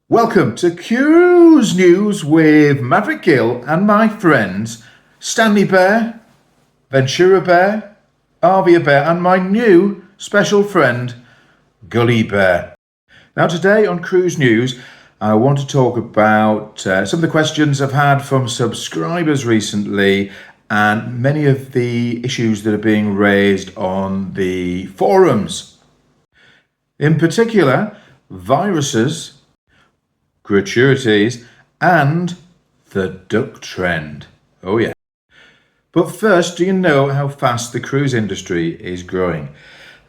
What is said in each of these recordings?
Welcome to Cruise News with Maverick Gil and my friends Stanley Bear, Ventura Bear, Arvia Bear and my new special friend Gully Bear. Now today on Cruise News I want to talk about some of the questions I've had from subscribers recently and many of the issues that are being raised on the forums. In particular, viruses, gratuities and the duck trend. Oh yeah. But first, do you know how fast the cruise industry is growing?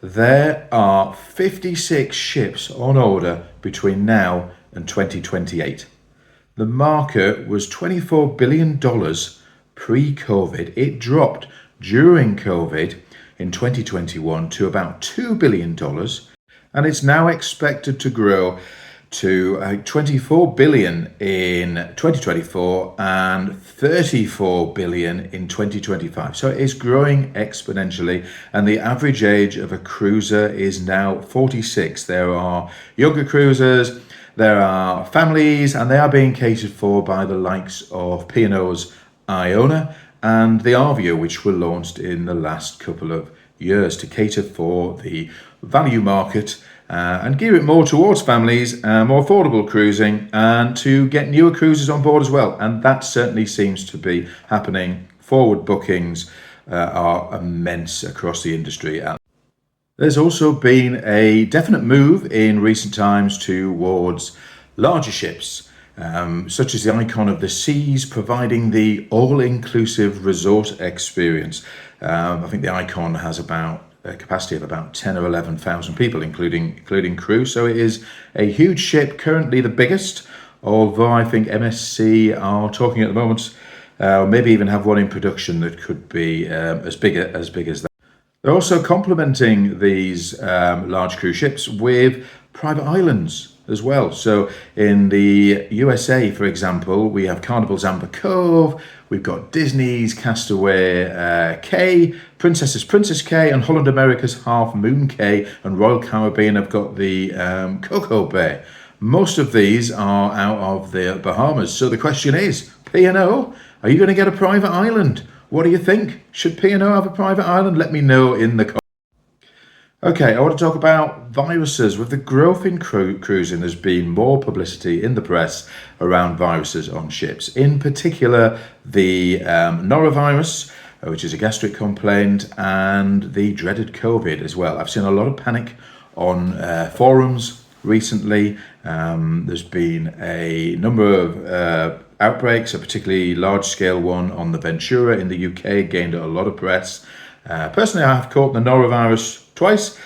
There are 56 ships on order between now and 2028. The market was $24 billion pre-COVID. It dropped during COVID in 2021 to about $2 billion, and it's now expected to grow to 24 billion in 2024 and 34 billion in 2025. So it is growing exponentially, and the average age of a cruiser is now 46. There are younger cruisers, there are families, and they are being catered for by the likes of P&O's Iona and the Arvia, which were launched in the last couple of years to cater for the value market and gear it more towards families, more affordable cruising, and to get newer cruisers on board as well. And that certainly seems to be happening. Forward bookings are immense across the industry. There's also been a definite move in recent times towards larger ships, such as the Icon of the Seas, providing the all-inclusive resort experience. I think the Icon has about a capacity of about 10 or 11,000 people, including crew. So it is a huge ship, currently the biggest, although I think MSC are talking at the moment, maybe even have one in production that could be as big as that. They're also complementing these large cruise ships with private islands as well. So in the USA, for example, we have Carnival's Amber Cove, we've got Disney's Castaway Cay, Princess's Princess Cay, and Holland America's Half Moon Cay, and Royal Caribbean have got the Coco Bay. Most of these are out of the Bahamas. So the question is, P&O, are you going to get a private island? What do you think? Should P&O have a private island? Let me know in the comments. Okay, I want to talk about viruses. With the growth in cruising, there's been more publicity in the press around viruses on ships. In particular, the norovirus, which is a gastric complaint, and the dreaded COVID as well. I've seen a lot of panic on forums recently. There's been a number of outbreaks, a particularly large-scale one on the Ventura in the UK, gained a lot of press. Personally, I have caught the norovirus twice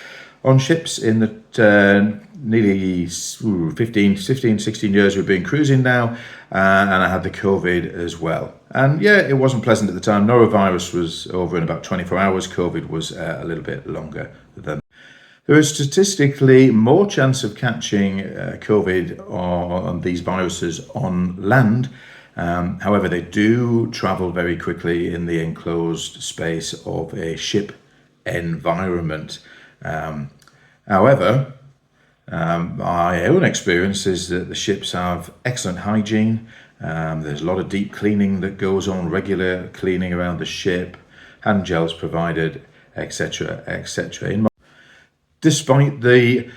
on ships in the nearly 16 years we've been cruising now, and I had the COVID as well. And yeah, it wasn't pleasant at the time. Norovirus was over in about 24 hours. COVID was a little bit longer than. There is statistically more chance of catching COVID on these viruses on land. However, they do travel very quickly in the enclosed space of a ship environment. However, my own experience is that the ships have excellent hygiene. There's a lot of deep cleaning that goes on, regular cleaning around the ship, hand gels provided, etc., etc. Despite the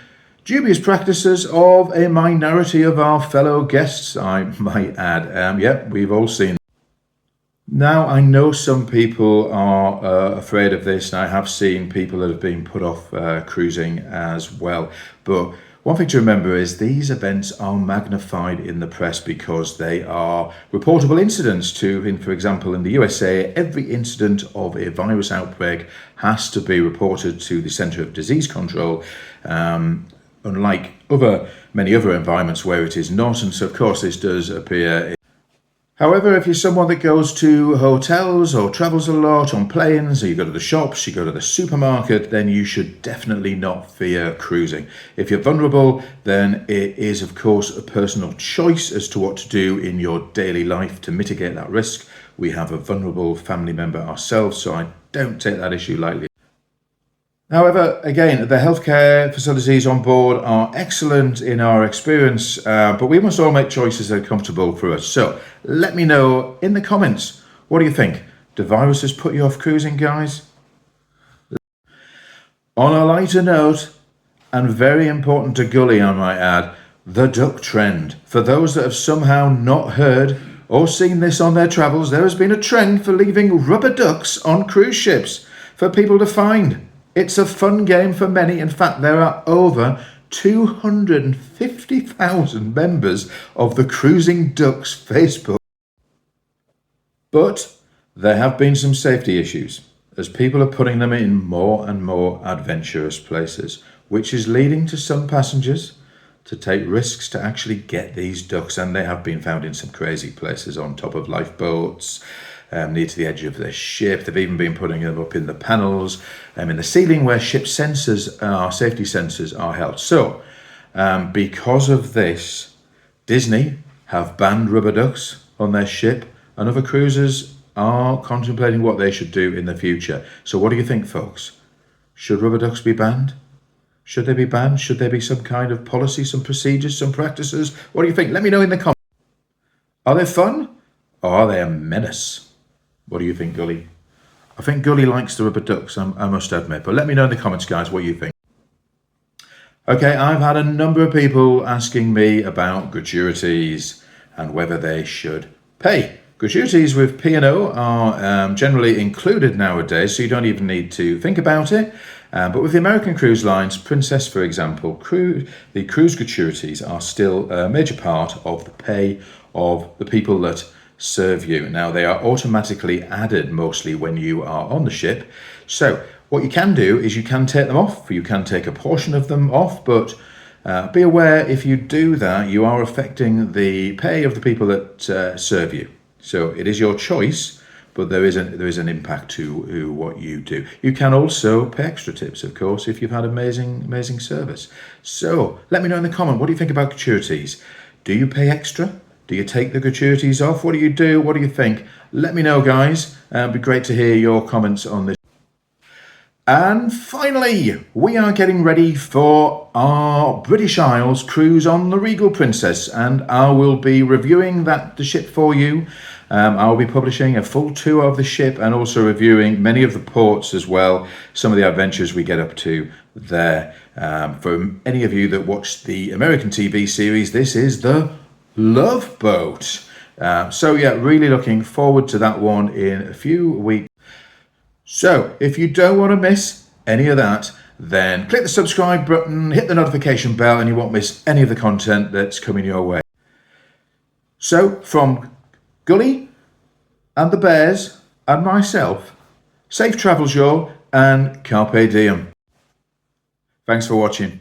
dubious practices of a minority of our fellow guests, I might add. Yeah, we've all seen. Now, I know some people are afraid of this, and I have seen people that have been put off cruising as well. But one thing to remember is these events are magnified in the press because they are reportable incidents for example, in the USA, every incident of a virus outbreak has to be reported to the Centre of Disease Control, unlike many other environments where it is not. And so, of course, this does appear. However, if you're someone that goes to hotels or travels a lot on planes, or you go to the shops, you go to the supermarket, then you should definitely not fear cruising. If you're vulnerable, then it is, of course, a personal choice as to what to do in your daily life to mitigate that risk. We have a vulnerable family member ourselves, so I don't take that issue lightly. However, again, the healthcare facilities on board are excellent in our experience, but we must all make choices that are comfortable for us. So let me know in the comments, what do you think? Do viruses put you off cruising, guys? On a lighter note, and very important to Gully, I might add, the duck trend. For those that have somehow not heard or seen this on their travels, there has been a trend for leaving rubber ducks on cruise ships for people to find. It's a fun game for many. In fact, there are over 250,000 members of the Cruising Ducks Facebook. But there have been some safety issues as people are putting them in more and more adventurous places, which is leading to some passengers to take risks to actually get these ducks, and they have been found in some crazy places on top of lifeboats, near to the edge of the ship. They've even been putting them up in the panels, in the ceiling where ship sensors, safety sensors are held. So, because of this, Disney have banned rubber ducks on their ship, and other cruisers are contemplating what they should do in the future. So what do you think, folks? Should rubber ducks be banned? Should they be banned? Should there be some kind of policy, some procedures, some practices? What do you think? Let me know in the comments. Are they fun or are they a menace? What do you think, Gully? I think Gully likes the rubber ducks, I must admit. But let me know in the comments, guys, what you think. Okay, I've had a number of people asking me about gratuities and whether they should pay. Gratuities with P&O are generally included nowadays, so you don't even need to think about it. But with the American cruise lines, Princess, for example, the cruise gratuities are still a major part of the pay of the people that serve you. Now, they are automatically added mostly when you are on the ship. So what you can do is you can take them off, you can take a portion of them off, but be aware if you do that, you are affecting the pay of the people that serve you. So it is your choice, but there is an impact to what you do. You can also pay extra tips, of course, if you've had amazing service. So let me know in the comment, what do you think about gratuities? Do you pay extra? Do you take the gratuities off? What do you do? What do you think? Let me know, guys. It'd be great to hear your comments on this. And finally, we are getting ready for our British Isles cruise on the Regal Princess, and I will be reviewing the ship for you. I'll be publishing a full tour of the ship and also reviewing many of the ports as well, some of the adventures we get up to there. For any of you that watched the American TV series, this is the Love Boat. So yeah, really looking forward to that one in a few weeks. So if you don't want to miss any of that, then click the subscribe button, hit the notification bell, and you won't miss any of the content that's coming your way. So from Gully and the Bears and myself, safe travels y'all, and carpe diem. Thanks for watching.